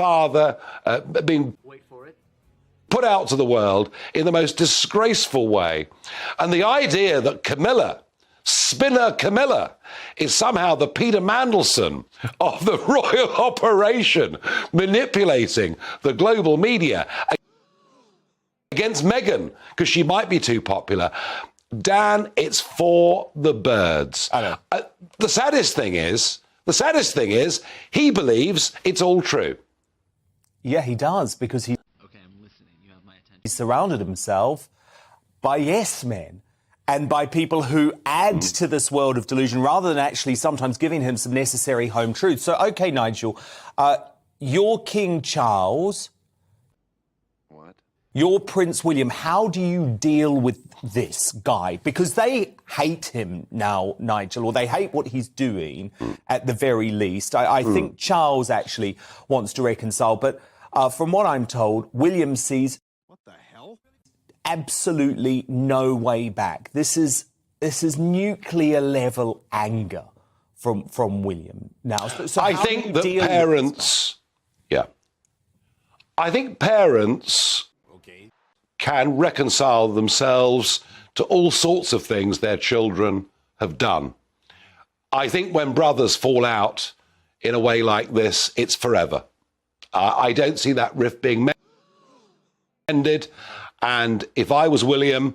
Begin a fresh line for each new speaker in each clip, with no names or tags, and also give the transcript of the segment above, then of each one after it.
father being put out to the world in the most disgraceful way. And the idea that Camilla, spinner Camilla, is somehow the Peter Mandelson of the royal operation, manipulating the global media against Meghan because she might be too popular. Dan, it's for the birds.
I know.
The saddest thing is, he believes it's all true.
Yeah, he does, because he...
Okay, I'm listening. You have my attention.
He surrounded himself by yes men and by people who add to this world of delusion rather than actually sometimes giving him some necessary home truths. So, OK, Nigel, you're King Charles.
What?
You're Prince William. How do you deal with this guy? Because they hate him now, Nigel, or they hate what he's doing at the very least. I think Charles actually wants to reconcile. But from what I'm told, William sees...
What the hell?
Absolutely no way back. This is nuclear level anger from William now. So
I think that parents, I think parents can reconcile themselves to all sorts of things their children have done. I think when brothers fall out in a way like this, it's forever. I don't see that rift being mended. And if I was William,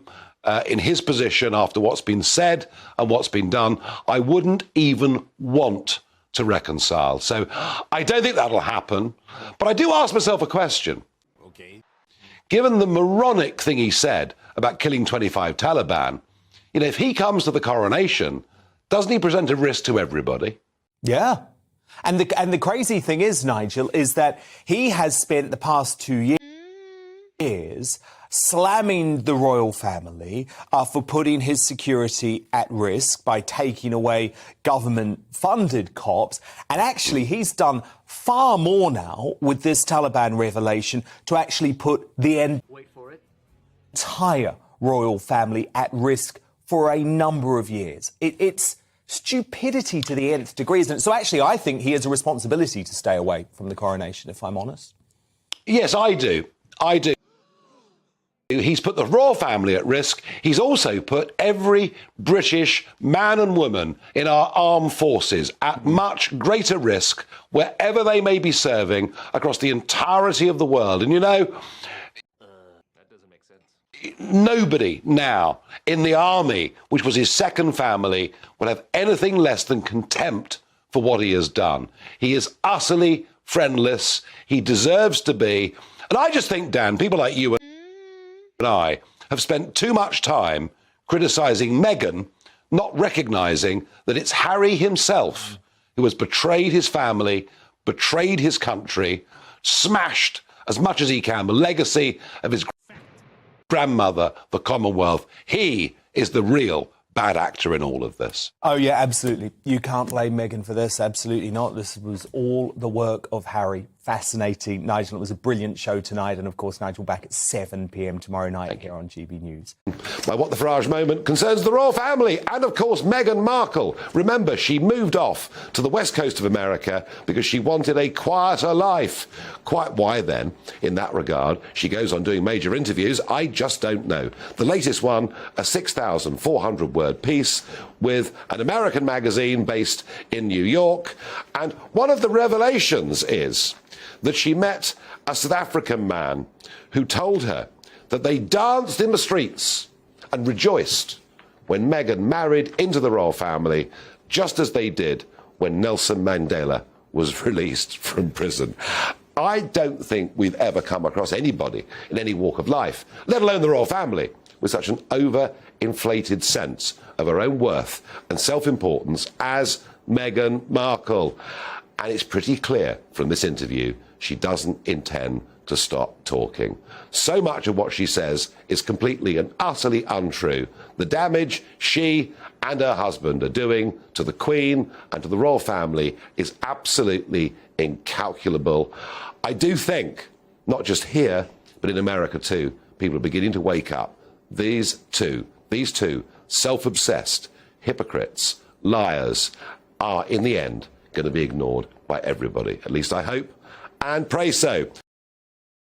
in his position after what's been said and what's been done, I wouldn't even want to reconcile. So I don't think that'll happen. But I do ask myself a question.
Okay.
Given the moronic thing he said about killing 25 Taliban, you know, if he comes to the coronation, doesn't he present a risk to everybody?
Yeah. And the crazy thing is, Nigel, is that he has spent the past 2 years slamming the royal family for putting his security at risk by taking away government-funded cops. And actually, he's done far more now with this Taliban revelation to actually put the entire royal family at risk for a number of years. It's stupidity to the nth degree, isn't it? So actually, I think he has a responsibility to stay away from the coronation, if I'm honest.
Yes, I do. I do. He's put the royal family at risk. He's also put every British man and woman in our armed forces at much greater risk wherever they may be serving across the entirety of the world. And, you know,
That doesn't make sense.
nobody now in the army, which was his second family, will have anything less than contempt for what he has done. He is utterly friendless. He deserves to be. And I just think, Dan, people like you and I have spent too much time criticising Meghan, not recognising that it's Harry himself who has betrayed his family, betrayed his country, smashed as much as he can the legacy of his grandmother, the Commonwealth. He is the real bad actor in all of this.
Oh, yeah, absolutely. You can't blame Meghan for this. Absolutely not. This was all the work of Harry. Fascinating, Nigel. It was a brilliant show tonight. And, of course, Nigel, back at 7 p.m. tomorrow night here on GB News.
My What the Farage moment concerns the royal family and, of course, Meghan Markle. Remember, she moved off to the west coast of America because she wanted a quieter life. Quite why, then, in that regard? She goes on doing major interviews. I just don't know. The latest one, a 6,400-word piece with an American magazine based in New York. And one of the revelations is that she met a South African man who told her that they danced in the streets and rejoiced when Meghan married into the royal family, just as they did when Nelson Mandela was released from prison. I don't think we've ever come across anybody in any walk of life, let alone the royal family, with such an overinflated sense of her own worth and self-importance as Meghan Markle. And it's pretty clear from this interview she doesn't intend to stop talking. So much of what she says is completely and utterly untrue. The damage she and her husband are doing to the Queen and to the royal family is absolutely incalculable. I do think, not just here, but in America too, people are beginning to wake up. These two self-obsessed hypocrites, liars, are in the end going to be ignored by everybody. At least I hope and pray so.